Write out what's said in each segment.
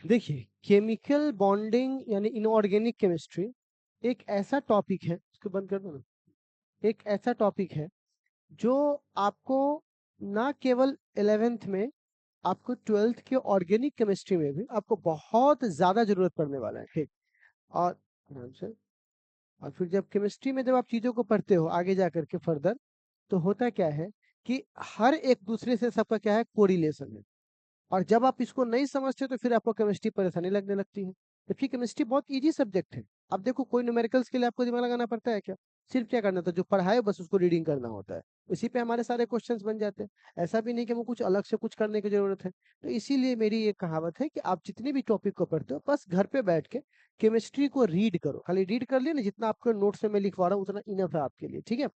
देखिए, chemical bonding यानी inorganic chemistry एक ऐसा टॉपिक है, इसको बंद कर दो ना, एक ऐसा टॉपिक है जो आपको ना केवल 11th में, आपको 12th के ऑर्गेनिक केमिस्ट्री में भी आपको बहुत ज्यादा जरूरत पड़ने वाला है। ठीक। और आराम से। और फिर जब केमिस्ट्री में जब आप चीजों को पढ़ते हो आगे जा करके फर्दर, तो होता क्या है कि हर एक दूसरे से सबका क्या है, कोरिलेशन है। और जब आप इसको नहीं समझते तो फिर आपको केमिस्ट्री परेशानी लगने लगती है, जबकि केमिस्ट्री बहुत इजी सब्जेक्ट है। अब देखो, कोई न्यूमेरिकल्स के लिए आपको दिमाग लगाना पड़ता है क्या? सिर्फ क्या करना था, जो पढ़ा है बस उसको रीडिंग करना होता है, उसी पे हमारे सारे क्वेश्चंस बन जाते हैं। ऐसा भी नहीं कि हमको कुछ अलग से कुछ करने की जरूरत है। तो इसीलिए मेरी ये कहावत है कि आप जितने भी टॉपिक को पढ़ते हो बस घर पे बैठ के केमिस्ट्री को रीड करो, खाली रीड कर लिया ना, जितना आपके नोट्स में मैं लिखवा रहा हूँ उतना इनफ है आपके लिए। ठीक है।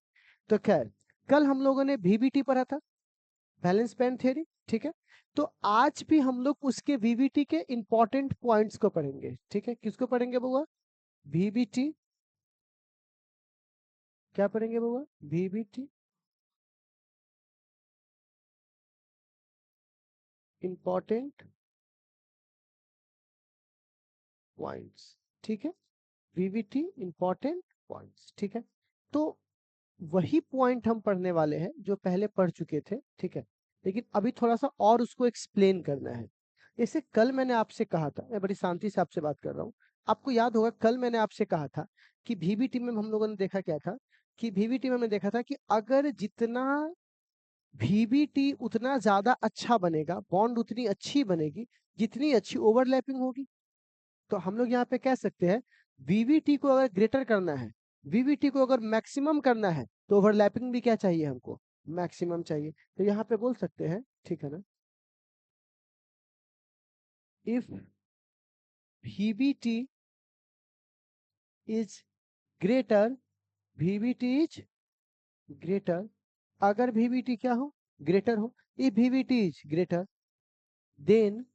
तो खैर, कल हम लोगों ने VBT पढ़ा था, बैलेंस बैंड थ्योरी। ठीक है। तो आज भी हम लोग उसके VBT के इंपॉर्टेंट पॉइंट्स को पढ़ेंगे। ठीक है, किसको पढ़ेंगे बुआ? VBT। क्या पढ़ेंगे बुआ? VBT important points. ठीक है, VBT इंपॉर्टेंट पॉइंट्स। ठीक है। तो वही पॉइंट हम पढ़ने वाले हैं जो पहले पढ़ चुके थे। ठीक है। लेकिन अभी थोड़ा सा और उसको एक्सप्लेन करना है। जैसे कल मैंने आपसे कहा था, मैं बड़ी शांति से आपसे बात कर रहा हूँ, आपको याद होगा कल मैंने आपसे कहा था कि VBT में हम लोगों ने देखा क्या था, कि VBT में हमने देखा था कि अगर जितना VBT उतना ज्यादा अच्छा बनेगा, बॉन्ड उतनी अच्छी बनेगी जितनी अच्छी ओवरलैपिंग होगी। तो हम लोग यहाँ पे कह सकते हैं, VBT को अगर ग्रेटर करना है, VBT को अगर मैक्सिमम करना है, तो ओवरलैपिंग भी क्या चाहिए हमको? मैक्सिमम चाहिए। तो यहाँ पे बोल सकते हैं, ठीक है ना, if VBT is greater, VBT is greater, अगर VBT क्या हो? ग्रेटर हो। If VBT is greater, then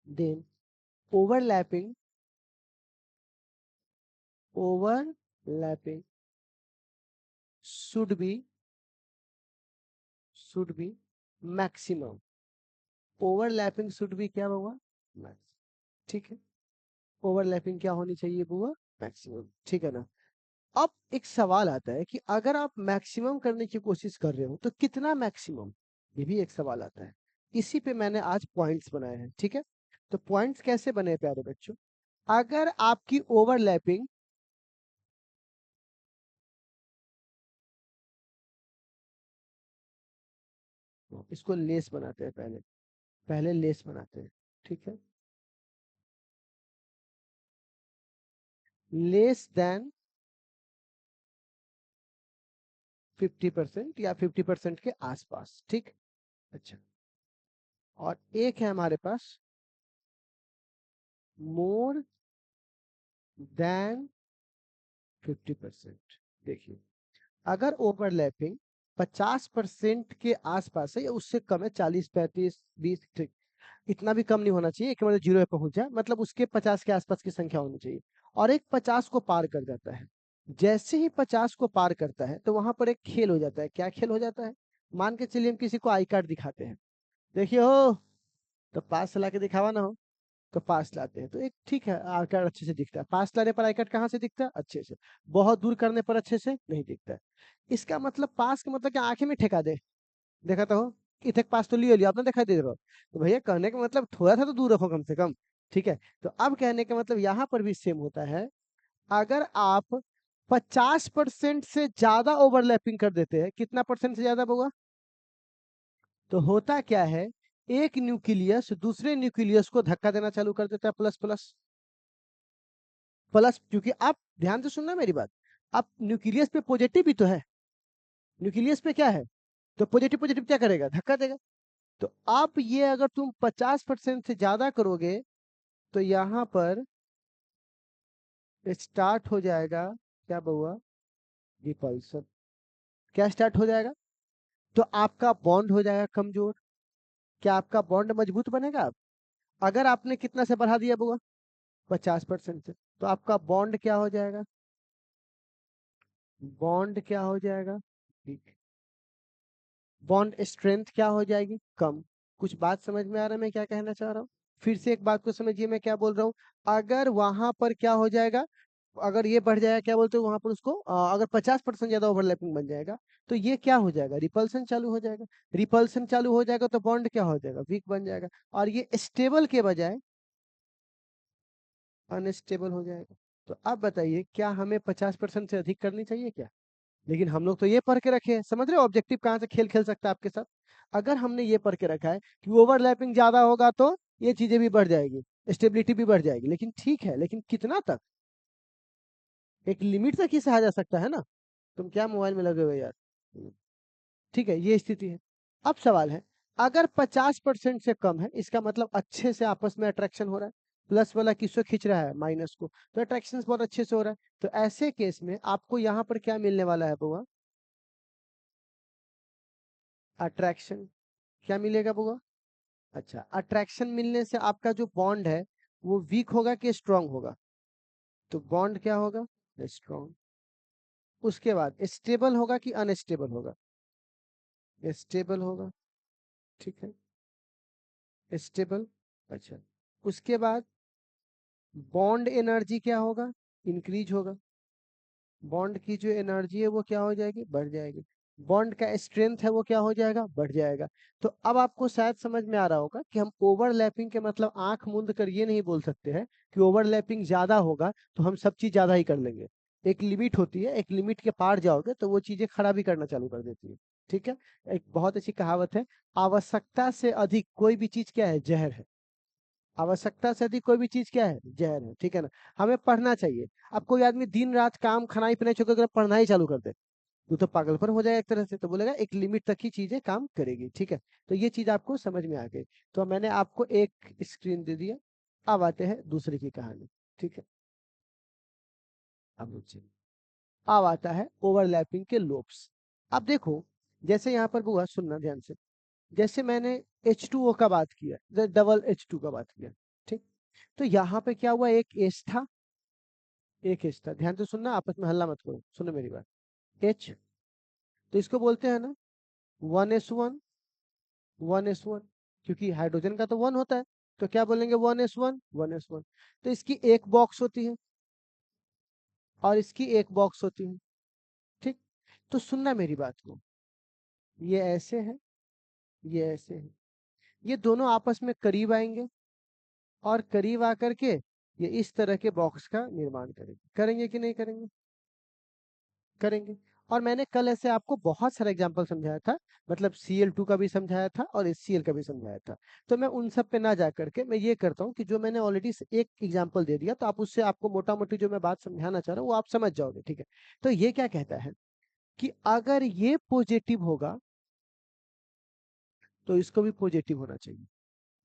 then overlapping overlapping should be maximum. Overlapping should be क्या होगा? मैक्स। ठीक है। ओवरलैपिंग क्या होनी चाहिए बुआ? मैक्सिमम। ठीक है ना। अब एक सवाल आता है कि अगर आप मैक्सिमम करने की कोशिश कर रहे हो तो कितना मैक्सिमम, ये भी एक सवाल आता है। इसी पे मैंने आज पॉइंट्स बनाए हैं। ठीक है। तो पॉइंट्स कैसे बने प्यारे बच्चों? अगर आपकी ओवरलैपिंग, इसको लेस बनाते हैं, पहले पहले लेस बनाते हैं। ठीक है। लेस देन 50% या 50% के आसपास। ठीक। अच्छा। और एक है हमारे पास मोर देन 50%। देखिए, अगर ओवरलैपिंग 50% के आसपास है या उससे कम है, 40, 35, 20, ठीक, इतना भी कम नहीं होना चाहिए कि मतलब जीरो पे पहुंच जाए, मतलब उसके 50 के आसपास की संख्या होनी चाहिए। और एक 50 को पार कर जाता है, जैसे ही 50 को पार करता है तो वहां पर एक खेल हो जाता है। क्या खेल हो जाता है? मान के चलिए हम किसी को आई कार्ड दिखाते हैं, देखिए हो, तो पास ला के दिखावा ना हो, तो पास लाते हैं तो एक ठीक है, आई कार्ड अच्छे से दिखता है। पास लाने पर आई कार्ड कहाँ से दिखता है? अच्छे से। बहुत दूर करने पर अच्छे से नहीं दिखता है। इसका मतलब पास का मतलब क्या, आंखें में ठेका दे, देखा तो हो, इथे पास तो लियो लियो, आपने दिखाई दे रहा हो, तो भैया कहने का मतलब थोड़ा सा तो दूर रखो कम से कम। ठीक है। तो अब कहने का मतलब यहाँ पर भी सेम होता है। अगर आप 50% से ज्यादा ओवरलैपिंग कर देते हैं, कितना परसेंट से ज्यादा होगा, तो होता क्या है, एक न्यूक्लियस दूसरे न्यूक्लियस को धक्का देना चालू कर देता है, प्लस प्लस प्लस। क्योंकि आप ध्यान से सुनना मेरी बात, अब न्यूक्लियस पे पॉजिटिव भी तो है, न्यूक्लियस पे क्या है, तो पॉजिटिव पॉजिटिव क्या करेगा, धक्का देगा। तो अब ये अगर तुम 50% से ज्यादा करोगे तो यहाँ पर स्टार्ट हो जाएगा, क्या बउआ? रिपल्सन। क्या स्टार्ट हो जाएगा? तो आपका बॉन्ड हो जाएगा कमजोर। क्या आपका बॉन्ड मजबूत बनेगा? अब अगर आपने कितना से बढ़ा दिया बुआ? 50% से, तो आपका बॉन्ड क्या हो जाएगा? बॉन्ड क्या हो जाएगा? ठीक। बॉन्ड स्ट्रेंथ क्या हो जाएगी? कम। कुछ बात समझ में आ रहा है मैं क्या कहना चाह रहा हूँ? फिर से एक बात को समझिए मैं क्या बोल रहा हूँ। अगर वहां पर क्या हो जाएगा, अगर ये बढ़ जाएगा क्या बोलते हो वहां पर उसको, अगर 50% ज्यादा ओवरलैपिंग बन जाएगा तो ये क्या हो जाएगा, रिपल्सन चालू हो जाएगा। रिपल्सन चालू हो जाएगा तो बॉन्ड क्या हो जाएगा, वीक बन जाएगा, और ये स्टेबल के बजाय अनस्टेबल हो जाएगा। तो अब बताइए क्या हमें 50% से अधिक करनी चाहिए क्या? लेकिन हम लोग तो ये पढ़ के रखे हैं, समझ रहे हो ऑब्जेक्टिव कहाँ से खेल खेल सकता है आपके साथ। अगर हमने ये पढ़ के रखा है कि ओवरलैपिंग ज्यादा होगा तो ये चीजें भी बढ़ जाएगी, स्टेबिलिटी भी बढ़ जाएगी, लेकिन ठीक है, लेकिन कितना तक, एक लिमिट तक ही सहा जा सकता है ना। तुम क्या मोबाइल में लगे हुए हो यार। ठीक है, ये स्थिति है। अब सवाल है, अगर 50% से कम है इसका मतलब अच्छे से आपस में अट्रैक्शन हो रहा है, प्लस वाला किसको खींच रहा है, माइनस को, तो अट्रैक्शन बहुत अच्छे से हो रहा है। तो ऐसे केस में आपको यहाँ पर क्या मिलने वाला है बुआ, अट्रैक्शन। क्या मिलेगा बुआ? अच्छा, अट्रैक्शन मिलने से आपका जो बॉन्ड है वो वीक होगा कि स्ट्रांग होगा? तो बॉन्ड क्या होगा, स्ट्रांग। उसके बाद स्टेबल होगा कि अनस्टेबल होगा? स्टेबल होगा, ठीक है, स्टेबल। अच्छा, उसके बाद बॉन्ड एनर्जी क्या होगा, इंक्रीज होगा। बॉन्ड की जो एनर्जी है वो क्या हो जाएगी, बढ़ जाएगी। बॉन्ड का स्ट्रेंथ है वो क्या हो जाएगा, बढ़ जाएगा। तो अब आपको शायद समझ में आ रहा होगा कि हम ओवरलैपिंग के मतलब आंख मूंद कर ये नहीं बोल सकते हैं कि ओवरलैपिंग ज्यादा होगा तो हम सब चीज ज्यादा ही कर लेंगे। एक लिमिट होती है, एक लिमिट के पार जाओगे तो वो चीजें खराबी करना चालू कर देती है। ठीक है, एक बहुत अच्छी कहावत है, आवश्यकता से अधिक कोई भी चीज क्या है, जहर है। आवश्यकता से अधिक कोई भी चीज क्या है, जहर है, ठीक है ना। हमें पढ़ना चाहिए। अब कोई आदमी दिन रात काम खनाई पिनाई छोड़ कर पढ़ना ही चालू कर दे, वो तो पागलपन हो जाएगा एक तरह से, तो बोलेगा एक लिमिट तक ही चीजें काम करेगी, ठीक है। तो ये चीज आपको समझ में आ गई। तो मैंने आपको एक स्क्रीन दे दिया। अब आते हैं दूसरे की कहानी, ठीक है। अब रुचिए, अब आता है ओवरलैपिंग के लोब्स। अब देखो, जैसे यहाँ पर बुआ सुनना ध्यान से, जैसे मैंने H2O का बात किया, डबल H2 का बात किया, ठीक। तो यहाँ पे क्या हुआ, एक एच था, एक एच था, ध्यान से सुनना, आपस में हल्ला मत करो, सुनो मेरी बात। एच, तो इसको बोलते हैं ना 1s1, 1s1, क्योंकि हाइड्रोजन का तो 1 होता है, तो क्या बोलेंगे, 1s1, 1s1। तो इसकी एक बॉक्स होती है और इसकी एक बॉक्स होती है, ठीक। तो सुनना मेरी बात को, ये ऐसे है, ये ऐसे है, ये दोनों आपस में करीब आएंगे और करीब आकर के ये इस तरह के बॉक्स का निर्माण करेंगे, करेंगे कि नहीं करेंगे, करेंगे। और मैंने कल ऐसे आपको बहुत सारा एग्जांपल समझाया था, मतलब Cl2 का भी समझाया था और HCl का भी समझाया था। तो मैं उन सब पे ना जा करके मैं ये करता हूँ कि जो मैंने ऑलरेडी एक एग्जांपल दे दिया, तो आप उससे आपको मोटा मोटी जो मैं बात समझाना चाह रहा हूँ वो आप समझ जाओगे, ठीक है। तो ये क्या कहता है कि अगर ये पॉजिटिव होगा तो इसको भी पॉजिटिव होना चाहिए,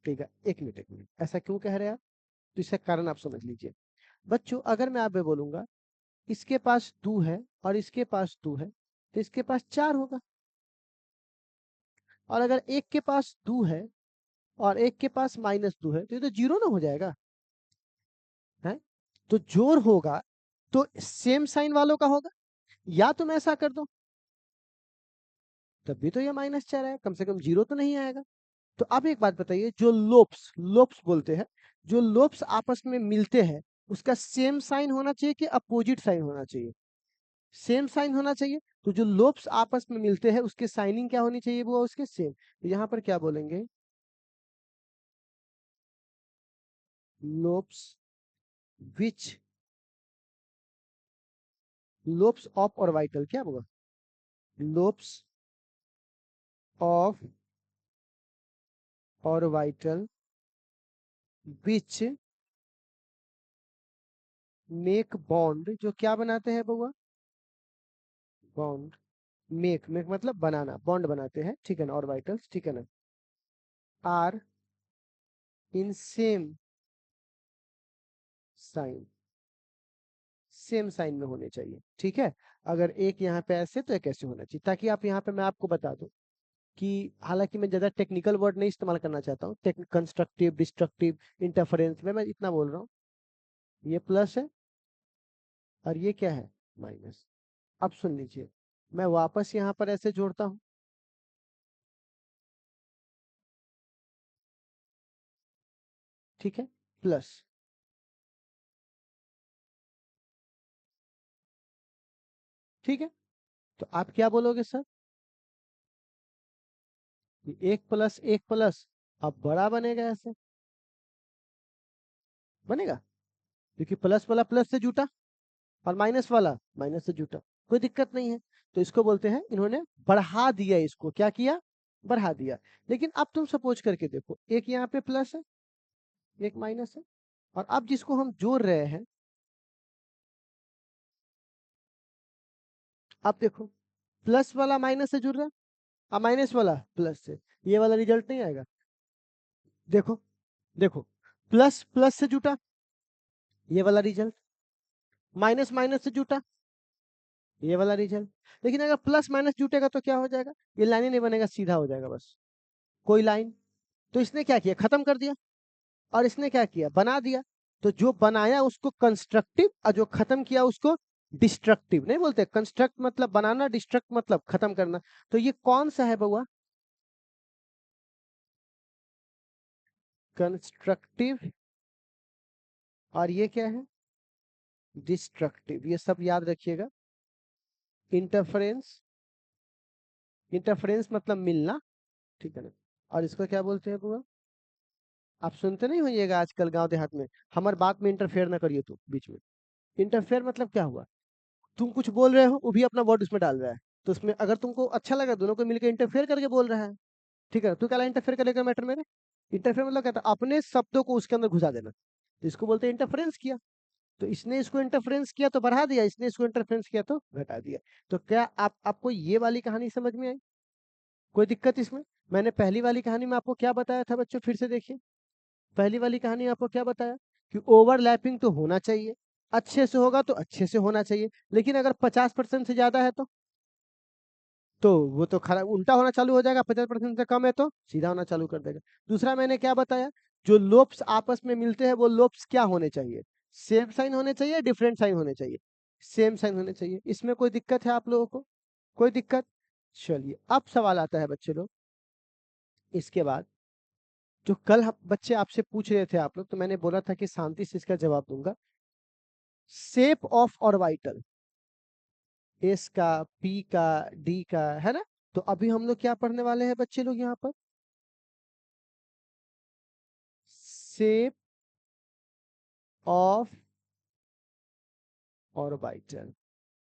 ठीक है। एक मिनट, एक मिनट, ऐसा क्यों कह रहे हैं आप, तो इसका कारण आप समझ लीजिए। बच्चों, अगर मैं आप बोलूंगा इसके पास 2 है और इसके पास 2 है, तो इसके पास 4 होगा। और अगर एक के पास 2 है और एक के पास -2 है तो ये तो जीरो ना हो जाएगा, है। तो जोड़ होगा तो सेम साइन वालों का होगा, या तुम ऐसा कर दो तब भी तो ये -4 है, कम से कम जीरो तो नहीं आएगा। तो अब एक बात बताइए, जो लोप्स, लोप्स बोलते हैं, जो लोप्स आपस में मिलते हैं उसका सेम साइन होना चाहिए कि अपोजिट साइन होना चाहिए, सेम साइन होना चाहिए। तो जो लोप्स आपस में मिलते हैं उसके साइनिंग क्या होनी चाहिए, वो उसके सेम। तो यहाँ पर क्या बोलेंगे, लोप्स विच, लोप्स ऑफ ऑर्बिटल, क्या होगा, लोप्स of orbital which make bond, जो क्या बनाते हैं बउआ, बॉन्ड। मेक, मेक मतलब बनाना, बॉन्ड बनाते हैं, ठीक है ना, ऑर्बिटल्स, ठीक है ना, are in same sign, same sign में होने चाहिए, ठीक है। अगर एक यहाँ पे ऐसे तो एक ऐसे होना चाहिए, ताकि आप यहाँ पे मैं आपको बता दूं कि हालांकि मैं ज्यादा टेक्निकल वर्ड नहीं इस्तेमाल करना चाहता हूँ, कंस्ट्रक्टिव, डिस्ट्रक्टिव, इंटरफेरेंस में मैं इतना बोल रहा हूँ, ये प्लस है और ये क्या है, माइनस। अब सुन लीजिए, मैं वापस यहाँ पर ऐसे जोड़ता हूँ, ठीक है, प्लस। ठीक है, तो आप क्या बोलोगे सर? एक प्लस एक प्लस अब बड़ा बनेगा, ऐसे बनेगा, क्योंकि प्लस वाला प्लस से जुटा और माइनस वाला माइनस से जुटा, कोई दिक्कत नहीं है। तो इसको बोलते हैं, इन्होंने बढ़ा दिया, इसको क्या किया, बढ़ा दिया। लेकिन अब तुम सपोज करके देखो, एक यहाँ पे प्लस है, एक माइनस है, और अब जिसको हम जोड़ रहे हैं, अब देखो प्लस वाला माइनस से जुड़ रहा है और माइनस वाला प्लस से, ये वाला रिजल्ट नहीं आएगा। देखो, देखो, प्लस प्लस से जुटा, ये वाला रिजल्ट, माइनस माइनस से जुटा, ये वाला रिजल्ट। लेकिन अगर प्लस माइनस जुटेगा तो क्या हो जाएगा, ये लाइन ही नहीं बनेगा, सीधा हो जाएगा बस, कोई लाइन। तो इसने क्या किया, खत्म कर दिया, और इसने क्या किया, बना दिया। तो जो बनाया उसको कंस्ट्रक्टिव, और जो खत्म किया उसको डिस्ट्रक्टिव नहीं बोलते। कंस्ट्रक्ट मतलब बनाना, डिस्ट्रक्ट मतलब खत्म करना। तो ये कौन सा है बउआ, कंस्ट्रक्टिव, और ये क्या है, डिस्ट्रक्टिव। ये सब याद रखिएगा। इंटरफेरेंस, इंटरफेरेंस मतलब मिलना, ठीक है ना। और इसको क्या बोलते हैं बुआ, आप सुनते नहीं होइएगा आजकल गांव देहात में, हमारे बात में इंटरफेयर ना करिए तो बीच में। इंटरफेयर मतलब क्या हुआ, तुम कुछ बोल रहे हो, वो भी अपना वर्ड उसमें डाल रहा है, तो उसमें अगर तुमको अच्छा लगा, दोनों को मिलकर इंटरफेयर करके बोल रहा है, ठीक है, तू क्या इंटरफेयर करेगा मैटर में? इंटरफेयर मतलब कहता है अपने शब्दों को उसके अंदर घुसा देना, तो इसको बोलते हैं इंटरफेरेंस किया। तो इसने इसको इंटरफेरेंस किया तो बढ़ा दिया, इसने इसको इंटरफेरेंस किया तो घटा दिया। तो क्या आप आपको ये वाली कहानी समझ में आई, कोई दिक्कत इसमें? मैंने पहली वाली कहानी में आपको क्या बताया था बच्चों, फिर से देखिए। पहली वाली कहानी में आपको क्या बताया कि ओवरलैपिंग तो होना चाहिए, अच्छे से होगा तो अच्छे से होना चाहिए, लेकिन अगर 50% से ज्यादा है तो वो तो खराब उल्टा होना चालू हो जाएगा, 50% से कम है तो सीधा होना चालू कर देगा। दूसरा मैंने क्या बताया, जो लोब्स आपस में मिलते हैं वो लोब्स क्या होने चाहिए, सेम साइन होने चाहिए, डिफरेंट साइन होने चाहिए, सेम साइन होने चाहिए। इसमें कोई दिक्कत है आप लोगों को, कोई दिक्कत? चलिए, अब सवाल आता है बच्चे लोग, इसके बाद जो कल बच्चे आपसे पूछ रहे थे आप लोग, तो मैंने बोला था कि शांति से इसका जवाब दूंगा। शेप ऑफ ऑर्बिटल, एस का, पी का, डी का, है ना। तो अभी हम लोग क्या पढ़ने वाले हैं बच्चे लोग यहाँ पर, शेप ऑफ ऑर्बिटल,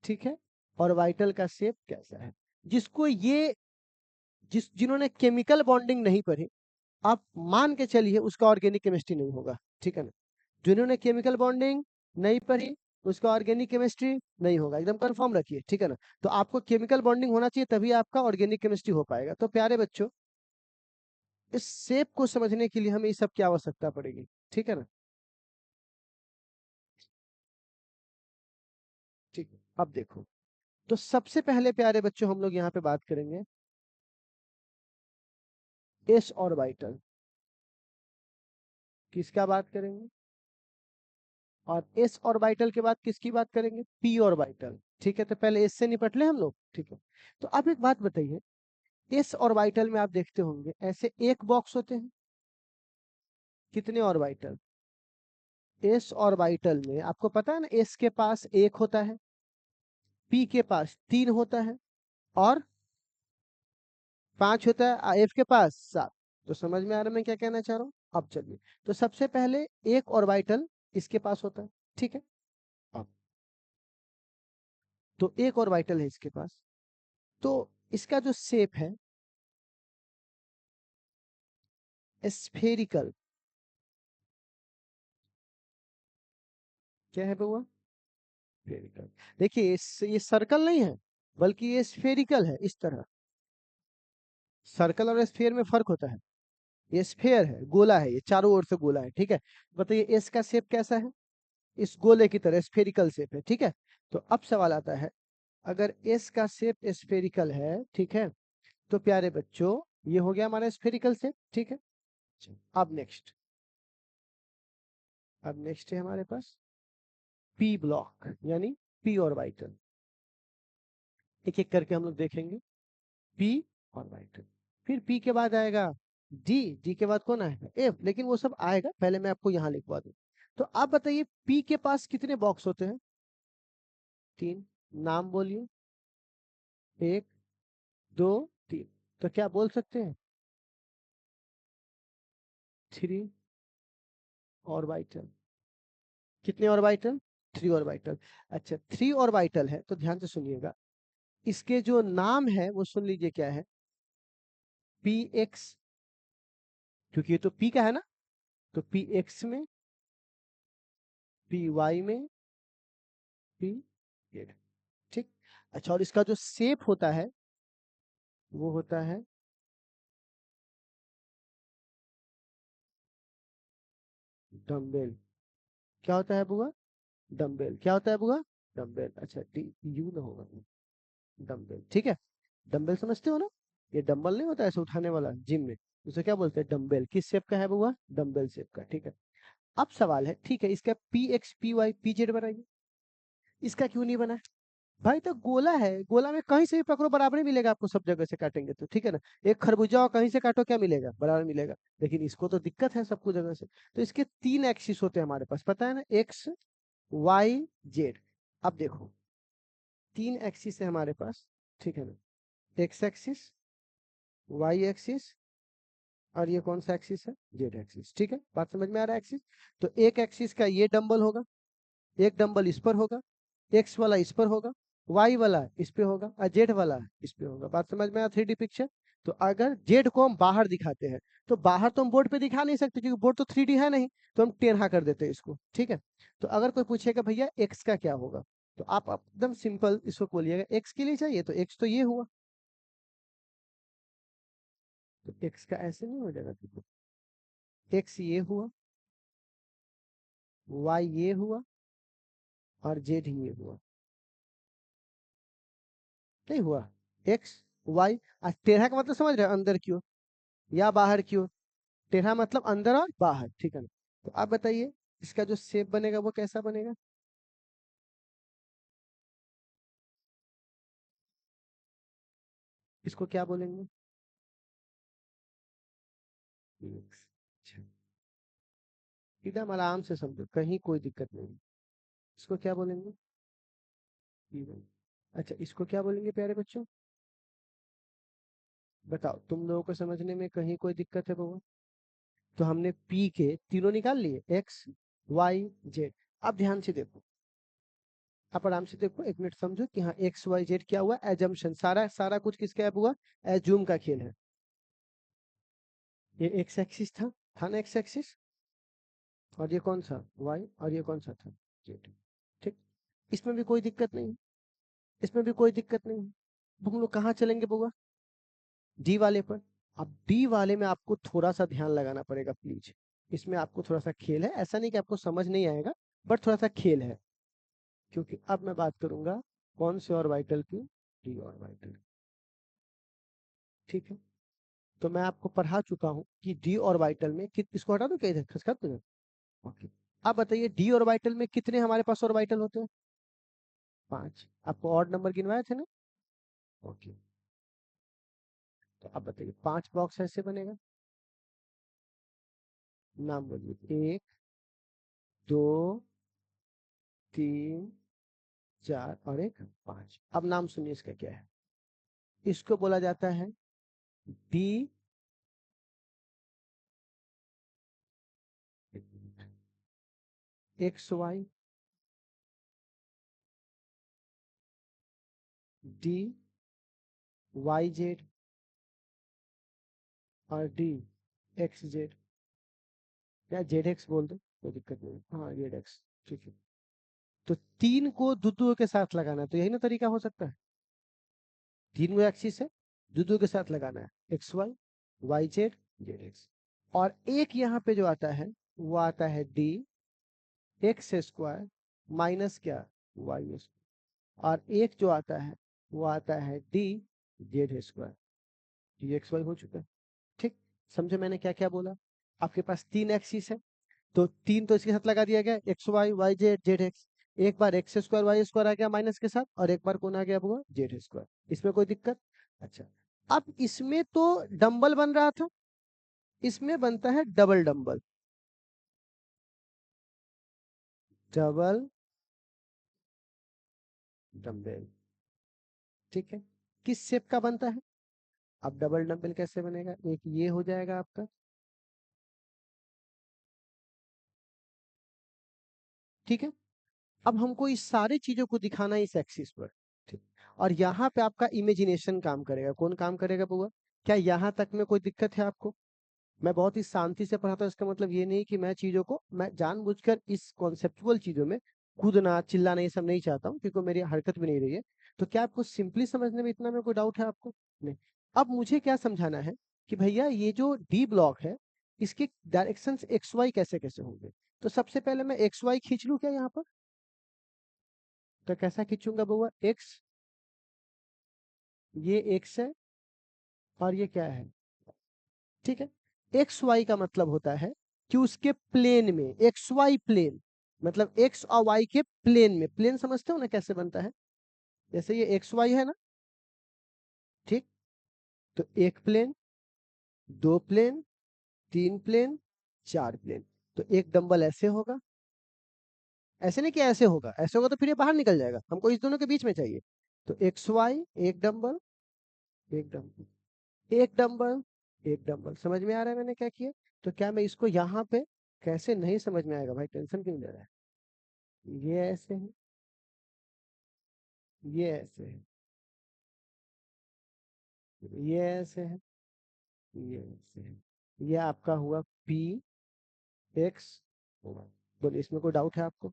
ठीक है। ऑर्बिटल का शेप कैसा है, जिसको ये जिन्होंने केमिकल बॉन्डिंग नहीं पढ़ी, आप मान के चलिए उसका ऑर्गेनिक केमिस्ट्री नहीं होगा, ठीक है ना। जिन्होंने केमिकल बॉन्डिंग नहीं पढ़ी उसका ऑर्गेनिक केमिस्ट्री नहीं होगा, एकदम कंफर्म रखिए, ठीक है ना। तो आपको केमिकल बॉन्डिंग होना चाहिए, तभी आपका ऑर्गेनिक केमिस्ट्री हो पाएगा। तो प्यारे बच्चों, इस शेप को समझने के लिए हमें इस सब की आवश्यकता पड़ेगी, ठीक है ना। ठीक है, अब देखो, तो सबसे पहले प्यारे बच्चों हम लोग यहाँ पे बात करेंगे एस ऑर्बिटल, किसका बात करेंगे, और एस ऑर्बिटल के बाद किसकी बात करेंगे, पी ऑर्बिटल, ठीक है। तो पहले एस से निपट ले हम लोग, ठीक है। तो अब एक बात बताइए, एस ऑर्बिटल में आप देखते होंगे ऐसे एक बॉक्स होते हैं, कितने ऑर्बिटल, एस ऑर्बिटल में आपको पता है ना, एस के पास एक होता है, पी के पास तीन होता है, और पांच होता है, एफ के पास सात। तो समझ में आ रहा है मैं क्या कहना चाह रहा हूँ? अब चलिए, तो सबसे पहले एक ऑर्बिटल इसके पास होता है, ठीक है। अब तो एक ऑर्बिटल है इसके पास, तो इसका जो शेप है स्फेरिकल, क्या है बउआ, स्फेरिकल। देखिए ये सर्कल नहीं है, बल्कि ये स्फेरिकल है, इस तरह। सर्कल और स्फेयर में फर्क होता है, ये स्फेयर है, गोला है, ये चारों ओर से गोला है, ठीक है। बताइए एस का शेप कैसा है, इस गोले की तरह स्फेरिकल शेप है, ठीक है। तो अब सवाल आता है, अगर एस का शेप स्फेरिकल है, ठीक है, तो प्यारे बच्चों ये हो गया हमारा स्फेरिकल शेप, ठीक है। अब नेक्स्ट है हमारे पास पी ब्लॉक, यानी पी ऑर्बिटल। एक एक करके हम लोग देखेंगे, पी ऑर्बिटल, फिर पी के बाद आएगा डी, डी के बाद कौन आएगा? एफ, लेकिन वो सब आएगा, पहले मैं आपको यहाँ लिखवा दूं। तो आप बताइए पी के पास कितने बॉक्स होते हैं? 3। नाम बोलिए। 1, 2, 3। तो क्या बोल सकते हैं? 3 ऑर्बिटल। कितने ऑर्बिटल? 3 ऑर्बिटल। अच्छा, 3 ऑर्बिटल है तो ध्यान से सुनिएगा, इसके जो नाम है वो सुन लीजिए क्या है? पी एक्स, क्योंकि ये तो पी का है ना, तो पी एक्स में, पी वाई में, पी जेड। ठीक। अच्छा, और इसका जो शेप होता है वो होता है डम्बेल। क्या होता है बुआ? डम्बेल। क्या होता है बुआ? डम्बेल। अच्छा, डी यू ना होगा, डम्बेल। ठीक है, डम्बेल समझते हो ना? ये डम्बल नहीं होता ऐसे उठाने वाला जिम में, उसे क्या बोलते हैं? डम्बेल। किस शेप का है बुआ? डम्बेल शेप का। ठीक है। अब सवाल है, ठीक है, इसका p x p y p z बनाइए, इसका क्यों नहीं बना? भाई तो गोला है, गोला में कहीं से भी पकड़ो बराबर ही मिलेगा आपको, सब जगह से काटेंगे तो, ठीक है ना? एक खरबूजा और कहीं से काटो क्या मिलेगा? बराबर मिलेगा। लेकिन इसको तो दिक्कत है सबको जगह से। तो इसके 3 एक्सिस होते हैं हमारे पास, पता है ना? X, y, z. अब देखो, 3 एक्सिस है हमारे पास, ठीक है ना? एक्स एक्सिस, वाई एक्सिस, और ये कौन सा एक्सिस है? Z axis. ठीक है, बात समझ में आ रहा है? एक्सिस, तो एक एक्सिस का ये डंबल होगा, एक डंबल इस पर होगा, एक्स वाला इस पर होगा, वाई वाला इस पे होगा, और जेड वाला इस पे होगा। बात समझ में आया? 3D picture. तो अगर जेड को हम बाहर दिखाते हैं, तो बाहर तो हम बोर्ड पे दिखा नहीं सकते क्योंकि बोर्ड तो 3D है नहीं, तो हम टेढ़ा कर देते हैं इसको। ठीक है। तो अगर कोई पूछेगा भैया एक्स का क्या होगा, तो आप एकदम सिंपल इसको बोलिएगा, एक्स के लिए चाहिए तो एक्स तो ये हुआ, तो एक्स का ऐसे नहीं हो जाएगा, एक्स ये हुआ, वाई ये हुआ, और जेड ये हुआ। नहीं हुआ? एक्स, वाई, टेढ़ा का मतलब समझ रहे हो? अंदर की ओर या बाहर की ओर। टेढ़ा मतलब अंदर और बाहर, ठीक है ना? तो आप बताइए इसका जो शेप बनेगा वो कैसा बनेगा? इसको क्या बोलेंगे? अच्छा, एकदम आराम से समझो, कहीं कोई दिक्कत नहीं। इसको क्या बोलेंगे? P1। अच्छा, इसको क्या बोलेंगे प्यारे बच्चों? बताओ, तुम लोगों को समझने में कहीं कोई दिक्कत है बाबा? तो हमने P के तीनों निकाल लिए, एक्स, वाई, जेड। अब ध्यान से देखो, आप आराम से देखो, 1 मिनट समझो कि हाँ एक्स वाई जेड क्या हुआ, एजम्पशन, सारा सारा कुछ किसका हुआ? एज्यूम का खेल है। ये एक्स एक्सिस था ना, एक्स एक्सिस, और ये कौन सा? वाई, और ये कौन सा था? जेड। ठीक। इसमें भी कोई दिक्कत नहीं, इसमें भी कोई दिक्कत नहीं। अब हम लोग कहाँ चलेंगे बुआ? डी वाले पर। अब डी वाले में आपको थोड़ा सा ध्यान लगाना पड़ेगा प्लीज, इसमें आपको थोड़ा सा खेल है, ऐसा नहीं कि आपको समझ नहीं आएगा, बट थोड़ा सा खेल है। क्योंकि अब मैं बात करूंगा कौन से ऑर्बिटल की? D orbital. ठीक है। तो मैं आपको पढ़ा चुका हूँ कि डी ऑर्बिटल में इसको हटा दो क्या, इधर खसखस दो। ओके। अब बताइए डी ऑर्बिटल में कितने हमारे पास ऑर्बिटल होते हैं? 5। आपको ऑड नंबर गिनवाए थे ना? ओके। तो अब बताइए 5 बॉक्स ऐसे बनेगा, नाम बोलिए। 1, 2, 3, 4 और एक 5। अब नाम सुनिए इसका क्या है? इसको बोला जाता है d, x y, d y z, और डी एक्स जेड, या जेड एक्स बोल दो, कोई दिक्कत नहीं। हाँ, जेड एक्स। ठीक है। तो 3 को दो के साथ लगाना है, तो यही ना तरीका हो सकता है? 3 गो एक्सिस है, दो के साथ लगाना है, x y, y z, z x. और एक यहाँ पे जो आता है वो आता है डी एक्स स्क्वायर माइनस क्या? Y square. और एक जो आता है वो आता है d z square. D x y हो चुका है। ठीक। समझे मैंने क्या क्या बोला? आपके पास 3 एक्सिस है, तो 3 तो इसके साथ लगा दिया गया, x y, y z, z x. एक बार एक्स स्क्वायर वाई स्क्वायर आ गया माइनस के साथ, और एक बार कौन आ गया हुआ? Z square. इसमें कोई दिक्कत? अच्छा, अब इसमें तो डंबल बन रहा था, इसमें बनता है डबल डंबल। डबल डंबल, ठीक है। किस शेप का बनता है? अब डबल डंबल कैसे बनेगा? एक ये हो जाएगा आपका, ठीक है। अब हमको इस सारी चीजों को दिखाना है इस एक्सिस पर, ठीक। और यहाँ पे आपका इमेजिनेशन काम करेगा। कौन काम करेगा बुआ? क्या यहाँ तक में कोई दिक्कत है आपको? मैं बहुत ही शांति से पढ़ाता हूँ, इसका मतलब ये नहीं कि मैं चीजों को, मैं जानबूझकर इस कॉन्सेप्चुअल चीजों में कूदना चिल्लाना ये सब नहीं चाहता हूँ, क्योंकि मेरी हरकत भी नहीं रही है। तो क्या आपको सिंपली समझने में इतना में कोई डाउट है आपको? नहीं। अब मुझे क्या समझाना है कि भैया ये जो डी ब्लॉक है, इसके डायरेक्शन एक्स वाई कैसे कैसे होंगे। तो सबसे पहले मैं एक्स वाई खींच लूँ क्या यहाँ पर? तो कैसा खींचूंगा बउआ? एक्स, ये एक्स है और ये क्या है, ठीक है। एक्स वाई का मतलब होता है कि उसके प्लेन में, एक्स वाई प्लेन, मतलब एक्स और वाई के प्लेन में, प्लेन समझते हो ना कैसे बनता है? जैसे ये एक्स वाई है ना, ठीक। तो एक प्लेन, दो प्लेन, तीन प्लेन, चार प्लेन। तो एक डंबल ऐसे होगा, ऐसे नहीं कि ऐसे होगा, ऐसे होगा तो फिर ये बाहर निकल जाएगा, हमको इस दोनों के बीच में चाहिए। तो एक्स वाई, एक डंबल, एक डंबल, एक डंबल, एक डंबल। समझ में आ रहा है मैंने क्या किया? तो क्या मैं इसको यहाँ पे, कैसे नहीं समझ में आएगा भाई, टेंशन क्यों ले रहा है? ये ऐसे है, ये ऐसे है, ये ऐसे है, ये ऐसे है। ये आपका हुआ पी एक्स वाई। बोलिए इसमें कोई डाउट है आपको?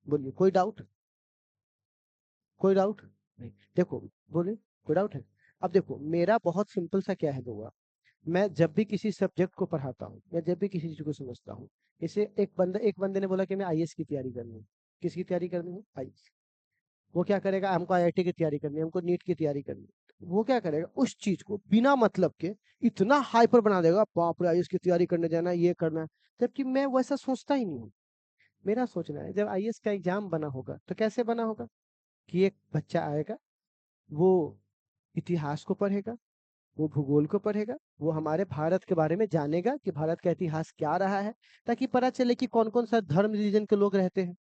बोलिए कोई डाउट? कोई डाउट नहीं। देखो, बोलिए कोई डाउट है? अब देखो मेरा बहुत सिंपल सा क्या है हुआ, मैं जब भी किसी सब्जेक्ट को पढ़ाता हूँ या जब भी किसी चीज को समझता हूँ, जैसे एक बंदे ने बोला कि मैं आईएएस की तैयारी करनी है। किसकी तैयारी करनी है? आईएएस। वो क्या करेगा? हमको आईआईटी की तैयारी करनी है, हमको नीट की तैयारी करनी है। वो क्या करेगा? उस चीज को बिना मतलब के इतना हाइपर बना देगा, बाप रे आईएएस की तैयारी करने जाना है, ये करना है। जबकि मैं वैसा सोचता ही नहीं हूँ। मेरा सोचना है जब आईएएस का एग्जाम बना होगा तो कैसे बना होगा, कि एक बच्चा आएगा, वो इतिहास को पढ़ेगा, वो भूगोल को पढ़ेगा, वो हमारे भारत के बारे में जानेगा कि भारत का इतिहास क्या रहा है, ताकि पता चले कि कौन कौन सा धर्म रिलीजन के लोग रहते हैं,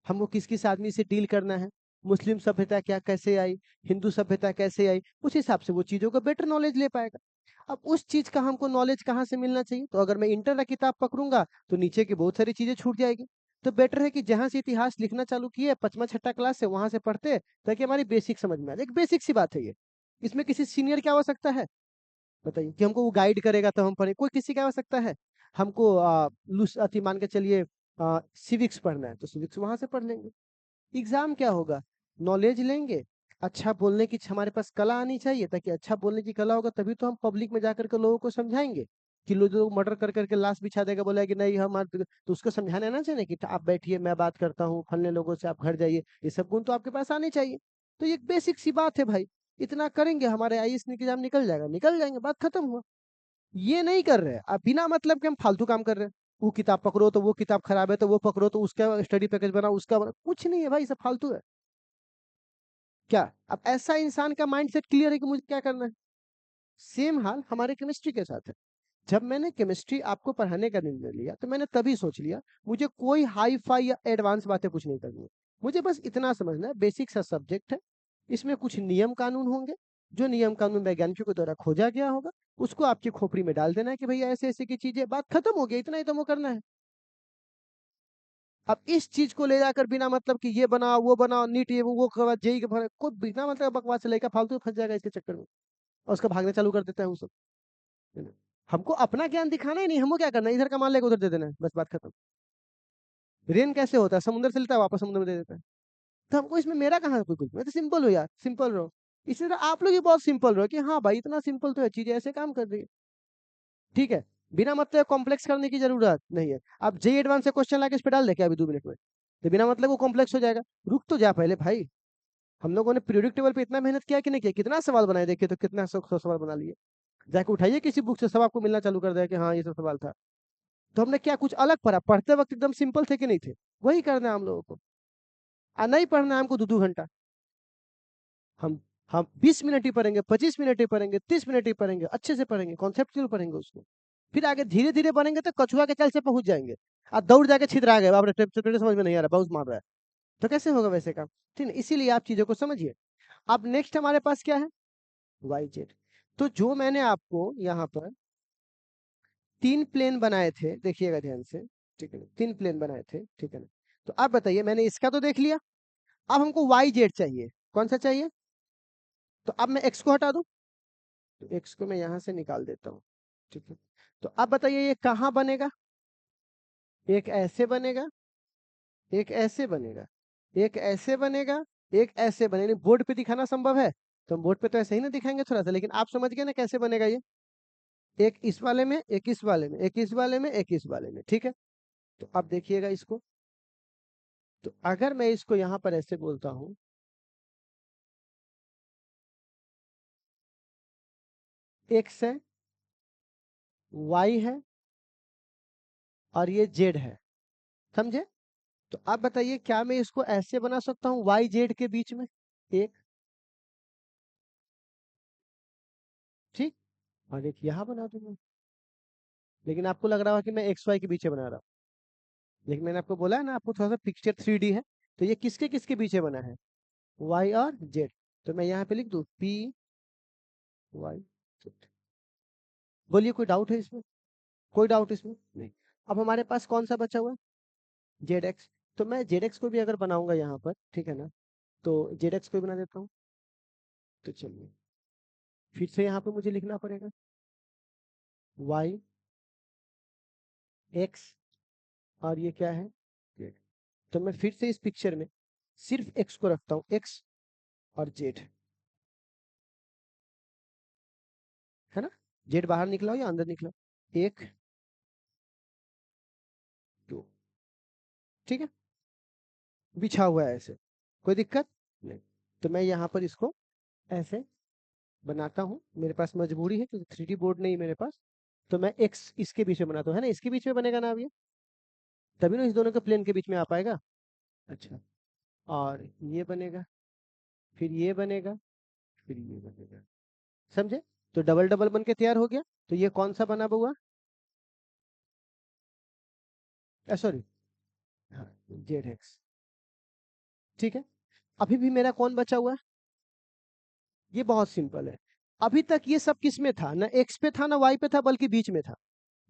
हमको किस किस आदमी से डील करना है, मुस्लिम सभ्यता क्या कैसे आई, हिंदू सभ्यता कैसे आई। उस हिसाब से वो चीजों को बेटर नॉलेज ले पाएगा। अब उस चीज का हमको नॉलेज कहाँ से मिलना चाहिए? तो अगर मैं इंटर का किताब पकड़ूंगा तो नीचे की बहुत सारी चीजें छूट जाएगी। तो बेटर है कि जहां से इतिहास लिखना चालू किए, पांचवा छठा क्लास से, वहां से पढ़ते, ताकि हमारी बेसिक समझ में आ जाए। एक बेसिक सी बात है ये। इसमें किसी सीनियर की आवश्यकता है? बताइए, कि हमको वो गाइड करेगा तो हम पढ़े? कोई किसी की आवश्यकता है? हमको अति मान के चलिए सिविक्स पढ़ना है तो सिविक्स वहां से पढ़ लेंगे। एग्जाम क्या होगा? नॉलेज लेंगे, अच्छा बोलने की हमारे पास कला आनी चाहिए, ताकि अच्छा बोलने की कला होगा तभी तो हम पब्लिक में जाकर के लोगों को समझाएंगे। कि लोग जो मर्डर कर करके लाश बिछा देगा, बोला कि नहीं हम तो उसको समझाना आना चाहिए कि आप बैठिए मैं बात करता हूँ फलने लोगों से, आप घर जाइए। ये सब गुण तो आपके पास आने चाहिए। तो ये बेसिक सी बात है भाई। इतना करेंगे हमारे आईएएस एग्जाम निकल जाएगा, निकल जाएंगे, बात खत्म हुआ। ये नहीं कर रहे अब बिना मतलब के हम फालतू काम कर रहे हैं। वो किताब पकड़ो तो वो किताब खराब है, तो वो पकड़ो तो उसका स्टडी पैकेज बनाओ, उसका कुछ नहीं है भाई, सब फालतू है। क्या अब ऐसा इंसान का माइंडसेट क्लियर है कि मुझे क्या करना है? सेम हाल हमारे केमिस्ट्री के साथ है। जब मैंने केमिस्ट्री आपको पढ़ाने का निर्णय लिया तो मैंने तभी सोच लिया, मुझे कोई हाई फाई या एडवांस बातें कुछ नहीं करनी है। मुझे बस इतना समझना है, बेसिक सा सब्जेक्ट है। इसमें कुछ नियम कानून होंगे, जो नियम कानून वैज्ञानिकों के द्वारा खोजा गया होगा, उसको आपकी खोपड़ी में डाल देना है कि भैया ऐसे ऐसे की चीजें, बात खत्म हो गई, इतना ही तो वो करना है। अब इस चीज को ले जाकर बिना मतलब कि ये बनाओ वो बनाओ, नीट ये वो जेई के कोई बिना मतलब बकवास से लेकर फालतू फंस जाएगा इसके चक्कर में, और उसका भागना चालू कर देता है वो सब। है ना? हमको अपना ज्ञान दिखाना ही नहीं, हमको क्या करना है, इधर का मान लेकर उधर दे देना है, बस बात खत्म। रेन कैसे होता है? समुद्र से लेता है वापस समुद्र में दे देता है। तो हमको इसमें मेरा कहाँ कोई कुछ, मैं तो सिंपल हो यार, सिंपल रहो। इसी तरह आप लोग भी बहुत सिंपल रहो कि हाँ भाई इतना सिंपल तो है, चीजें ऐसे काम कर रही है, ठीक है। बिना मतलब कॉम्प्लेक्स करने की जरूरत नहीं है। आप जे एडवांस से क्वेश्चन लाके इस पे डाल दे क्या अभी 2 मिनट में? तो बिना मतलब वो कॉम्प्लेक्स हो जाएगा। रुक तो जा पहले भाई। हम लोगों ने पीरियोडिक टेबल पे इतना मेहनत किया कि नहीं किया? कितना सवाल बनाए देखिए, तो कितना सौ सवाल बना लिए। जाके उठाइए किसी बुक से, सब आपको मिलना चालू कर देगा कि हाँ ये सब सवाल था। तो हमने क्या कुछ अलग पढ़ा? पढ़ते वक्त एकदम सिंपल थे कि नहीं थे? वही करना है हम लोगों को। नहीं पढ़ना है हमको 2-2 घंटा। हम हम 20 मिनट ही पढ़ेंगे, 25 मिनट ही पढ़ेंगे, 30 मिनट ही पढ़ेंगे, अच्छे से पढ़ेंगे, कॉन्सेप्ट पढ़ेंगे उसको। फिर आगे धीरे धीरे बनेंगे तो कछुआ के चाल से पहुंच जाएंगे। और दौड़ जाके छितरा गए, बाप रे समझ में नहीं आ रहा, बाउंस मार रहा है, तो कैसे होगा वैसे काम? ठीक है, इसीलिए आप चीजों को समझिए। अब नेक्स्ट हमारे पास क्या है, वाई जेड। तो जो मैंने आपको यहाँ पर 3 प्लेन बनाए थे, देखिएगा ध्यान से, ठीक है, 3 प्लेन बनाए थे, ठीक है ना। तो आप बताइए, मैंने इसका तो देख लिया, अब हमको वाई जेड चाहिए। कौन सा चाहिए? तो अब मैं एक्स को हटा दूं, तो एक्स को मैं यहां से निकाल देता हूं, ठीक है। तो अब बताइए ये कहाँ बनेगा, एक ऐसे बनेगा, एक ऐसे बनेगा, एक ऐसे बनेगा, एक ऐसे बनेगा। बोर्ड पे दिखाना संभव है? तो हम बोर्ड पे तो ऐसे ही ना दिखाएंगे थोड़ा सा, लेकिन आप समझ गए ना कैसे बनेगा ये। एक इस वाले में, एक इस वाले में, एक इस वाले में, एक इस वाले में, ठीक है। तो अब देखिएगा इसको, तो अगर मैं इसको यहां पर ऐसे बोलता हूं, एक्स है, वाई है, और ये जेड है, समझे? तो आप बताइए क्या मैं इसको ऐसे बना सकता हूँ वाई जेड के बीच में, एक, ठीक, और एक यहाँ बना दूंगा। लेकिन आपको लग रहा होगा कि मैं एक्स वाई के पीछे बना रहा हूँ, लेकिन मैंने आपको बोला है ना, आपको थोड़ा सा पिक्चर 3D है। तो ये किसके किसके पीछे बना है, वाई और जेड। तो मैं यहाँ पे लिख दूँ पी वाई जेड। बोलिए कोई डाउट है इसमें? कोई डाउट इसमें नहीं। अब हमारे पास कौन सा बचा हुआ है, जेड एक्स। तो मैं जेड एक्स को भी अगर बनाऊंगा यहाँ पर, ठीक है ना, तो जेड एक्स को भी बना देता हूँ। तो चलिए, फिर से यहाँ पे मुझे लिखना पड़ेगा वाई एक्स, और ये क्या है, जेड। तो मैं फिर से इस पिक्चर में सिर्फ एक्स को रखता हूँ, एक्स और जेड, है ना। जेड बाहर निकला हो या अंदर निकला, एक, दो, ठीक है, बिछा हुआ है ऐसे, कोई दिक्कत नहीं। तो मैं यहाँ पर इसको ऐसे बनाता हूँ, मेरे पास मजबूरी है क्योंकि 3D बोर्ड नहीं मेरे पास। तो मैं एक्स इसके बीच में बनाता हूँ, है ना, इसके बीच में बनेगा ना अब ये, तभी ना इस दोनों के प्लेन के बीच में आ पाएगा। अच्छा, और ये बनेगा, फिर ये बनेगा, फिर ये बनेगा, समझे? तो डबल डबल बन के तैयार हो गया। तो ये कौन सा बना हुआ, सॉरी, हाँ, जेड एक्स, ठीक है। अभी भी मेरा कौन बचा हुआ है, ये बहुत सिंपल है। अभी तक ये सब किस में था, ना एक्स पे था ना वाई पे था, बल्कि बीच में था।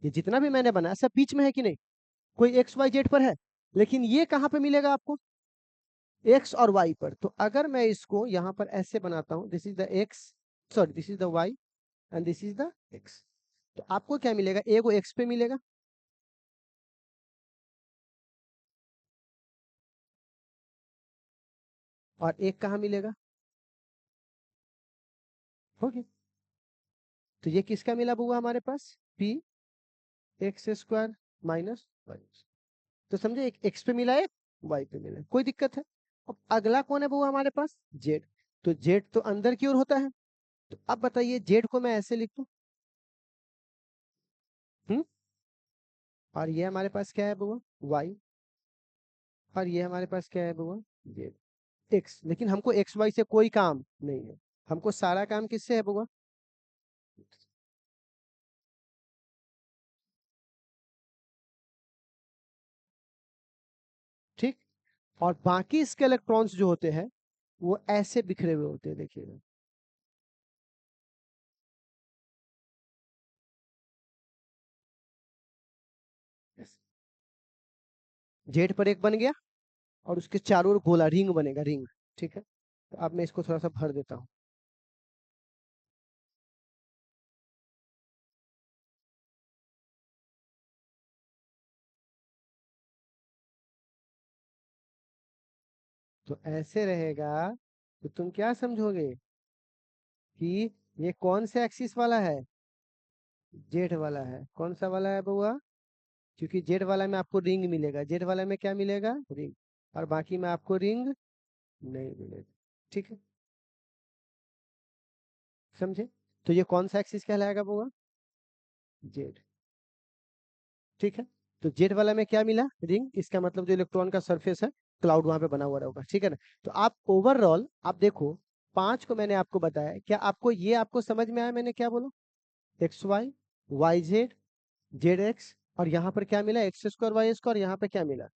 ये जितना भी मैंने बनाया सब बीच में है कि नहीं, कोई एक्स वाई जेड पर है। लेकिन ये कहाँ पे मिलेगा आपको, एक्स और वाई पर। तो अगर मैं इसको यहाँ पर ऐसे बनाता हूँ, this is the x, sorry this is the y, and this is the x. तो आपको क्या मिलेगा, ए को एक्स पे मिलेगा, और एक कहाँ मिलेगा, हो गया। तो ये किसका मिला हुआ हमारे पास, P X square minus Y. तो समझे, एक एक्स पे मिला, एक वाई पे मिला, कोई दिक्कत है? अब अगला कौन है वो हमारे पास, जेड। तो जेड तो अंदर की ओर होता है। तो अब बताइए जेड को मैं ऐसे लिख दूं, हम्म, और ये हमारे पास क्या है बुआ, वाई, और ये हमारे पास क्या है बुआ, जेड एक्स। लेकिन हमको एक्स वाई से कोई काम नहीं है, हमको सारा काम किससे है बुआ, ठीक। और बाकी इसके इलेक्ट्रॉन्स जो होते हैं वो ऐसे बिखरे हुए होते हैं, देखिएगा। जेड पर एक बन गया, और उसके चारों ओर गोला रिंग बनेगा, रिंग, ठीक है। तो अब मैं इसको थोड़ा सा भर देता हूँ। तो ऐसे रहेगा, तो तुम क्या समझोगे कि ये कौन से एक्सिस वाला है, जेड वाला है। कौन सा वाला है बुआ, क्योंकि जेड वाला में आपको रिंग मिलेगा, जेड वाला में क्या मिलेगा, रिंग, और बाकी में आपको रिंग नहीं मिलेगा, ठीक है, समझे? तो ये कौन सा एक्सिस कहलाएगा बुआ, जेड, ठीक है। तो जेड वाला में क्या मिला, रिंग, इसका मतलब जो इलेक्ट्रॉन का सरफेस है, क्लाउड वहां पे बना हुआ रहेगा, ठीक है ना। तो आप ओवरऑल आप देखो, 5 को मैंने आपको बताया, क्या आपको ये आपको समझ में आया मैंने क्या बोला, x y, y z, z x, और यहाँ पर क्या मिला, एक्स स्क्वायर वाई स्क्वायर, यहाँ पे क्या मिला।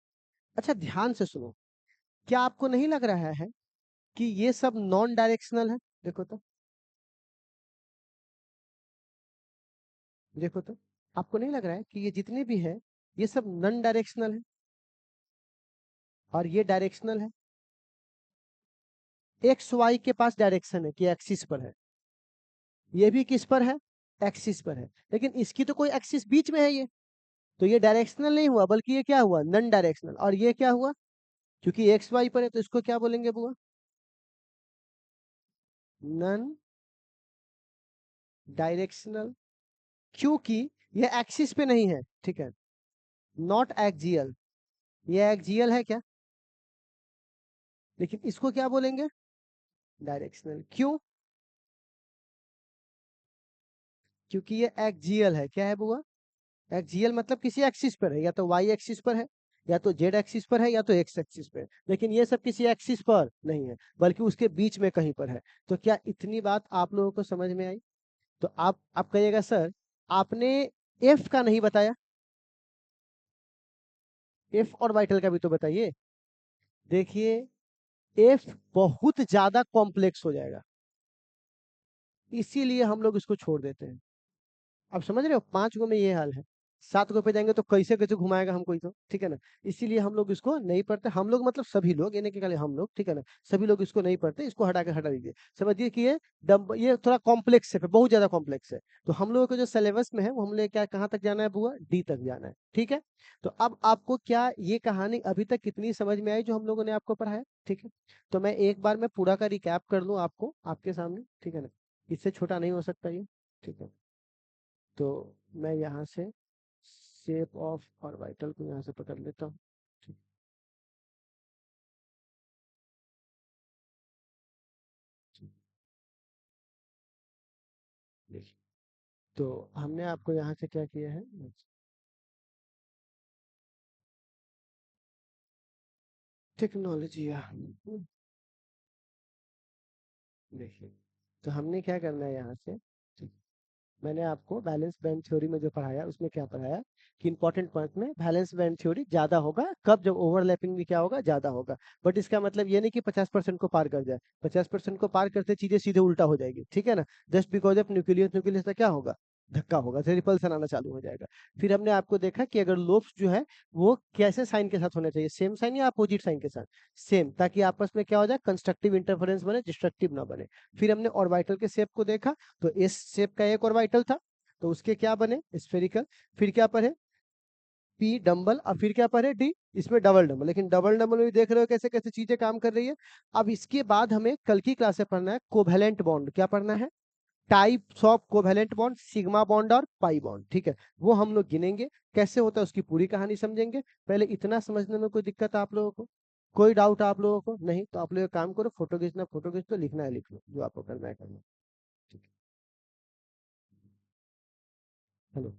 अच्छा ध्यान से सुनो, क्या आपको नहीं लग रहा है कि ये सब नॉन डायरेक्शनल है? देखो तो, देखो तो, आपको नहीं लग रहा है कि ये जितने भी है ये सब नॉन डायरेक्शनल है और ये डायरेक्शनल है? एक्स वाई के पास डायरेक्शन है कि एक्सिस पर है, ये भी किस पर है, एक्सिस पर है, लेकिन इसकी तो कोई एक्सिस बीच में है ये, तो ये डायरेक्शनल नहीं हुआ, बल्कि ये क्या हुआ, नॉन डायरेक्शनल। और ये क्या हुआ, क्योंकि एक्स वाई पर है तो इसको क्या बोलेंगे बुआ, नॉन डायरेक्शनल, क्योंकि ये एक्सिस पे नहीं है, ठीक है, नॉट एक्सियल, ये एक्सियल है क्या, लेकिन इसको क्या बोलेंगे, डायरेक्शनल। क्यों, क्योंकि ये एक्सियल है, क्या है बुआ, एक्सियल मतलब किसी एक्सिस पर है, या तो वाई एक्सिस पर है, या तो जेड एक्सिस पर है, या तो एक्स एक्सिस पर है, लेकिन ये सब किसी एक्सिस पर नहीं है, बल्कि उसके बीच में कहीं पर है। तो क्या इतनी बात आप लोगों को समझ में आई? तो आप कहिएगा सर आपने एफ का नहीं बताया, एफ और वाइटल का भी तो बताइए। देखिए एफ बहुत ज्यादा कॉम्प्लेक्स हो जाएगा, इसीलिए हम लोग इसको छोड़ देते हैं। आप समझ रहे हो, 5 गो में ये हाल है, 7 गो पे जाएंगे तो कैसे कैसे घुमाएगा हमको ही तो, ठीक है ना। इसीलिए हम लोग इसको नहीं पढ़ते, हम लोग मतलब सभी लोग, ये नहीं कि खाली हम लोग, ठीक है ना, सभी लोग इसको नहीं पढ़ते, इसको हटा के हटा दीजिए। समझिए कि ये थोड़ा कॉम्प्लेक्स है, बहुत ज्यादा कॉम्प्लेक्स है। तो हम लोगों के जो सिलेबस में है वो हम लोग क्या, कहाँ तक जाना है बुआ, डी तक जाना है, ठीक है। तो अब आपको क्या ये कहानी अभी तक कितनी समझ में आई जो हम लोगों ने आपको पढ़ाया, ठीक है। तो मैं एक बार मैं पूरा का रिकैप कर लूँ आपको आपके सामने, ठीक है ना, इससे छोटा नहीं हो सकता ये, ठीक है। तो मैं यहाँ से शेप ऑफ ऑर्बिटल को यहाँ से पकड़ लेता हूँ, ठीक। ठीक। देखिए, तो हमने आपको यहाँ से क्या किया है, टेक्नोलॉजी। देखिए, तो हमने क्या करना है यहाँ से, ठीक। मैंने आपको बैलेंस बैंड थ्योरी में जो पढ़ाया उसमें क्या पढ़ाया कि इंपॉर्टेंट पॉइंट में बैलेंस बैंड थ्योरी ज्यादा होगा कब, जब ओवरलैपिंग भी क्या होगा, ज्यादा होगा। बट इसका मतलब ये नहीं कि 50% को पार कर जाए, 50% को पार करते चीजें सीधे उल्टा हो जाएगी, ठीक है ना। Just because of nucleus, nucleus का क्या होगा, धक्का होगा, तो रिपल्सन आना चालू हो जाएगा। फिर हमने आपको देखा कि अगर लोब्स जो है वो कैसे साइन के साथ होना चाहिए, सेम साइन या अपोजिट साइन के साथ, सेम, ताकि आपस में क्या हो जाए, कंस्ट्रक्टिव इंटरफेरेंस बने, डिस्ट्रक्टिव ना बने। फिर हमने ऑर्बिटल के शेप को देखा, तो इस शेप का एक ऑर्बिटल था, तो उसके क्या बने, स्फेरिकल। फिर क्या पढ़े, पी डंबल, और फिर क्या पढ़े, डी, इसमें डबल डंबल। लेकिन डबल डंबल में भी देख रहे हो कैसे कैसे चीजें काम कर रही है। अब इसके बाद हमें कल की क्लास में पढ़ना है कोवेलेंट बॉन्ड, क्या पढ़ना है, types of covalent bond, sigma bond और पाई बॉन्ड, ठीक है। वो हम लोग गिनेंगे, कैसे होता है उसकी पूरी कहानी समझेंगे। पहले इतना समझने में कोई दिक्कत है आप लोगों को, कोई डाउट है आप लोगों को, नहीं तो आप लोग एक काम करो, फोटो खींचना फोटो खींच लो, लिखना है लिख लो, जो आपको करना है करना, ठीक है। हेलो।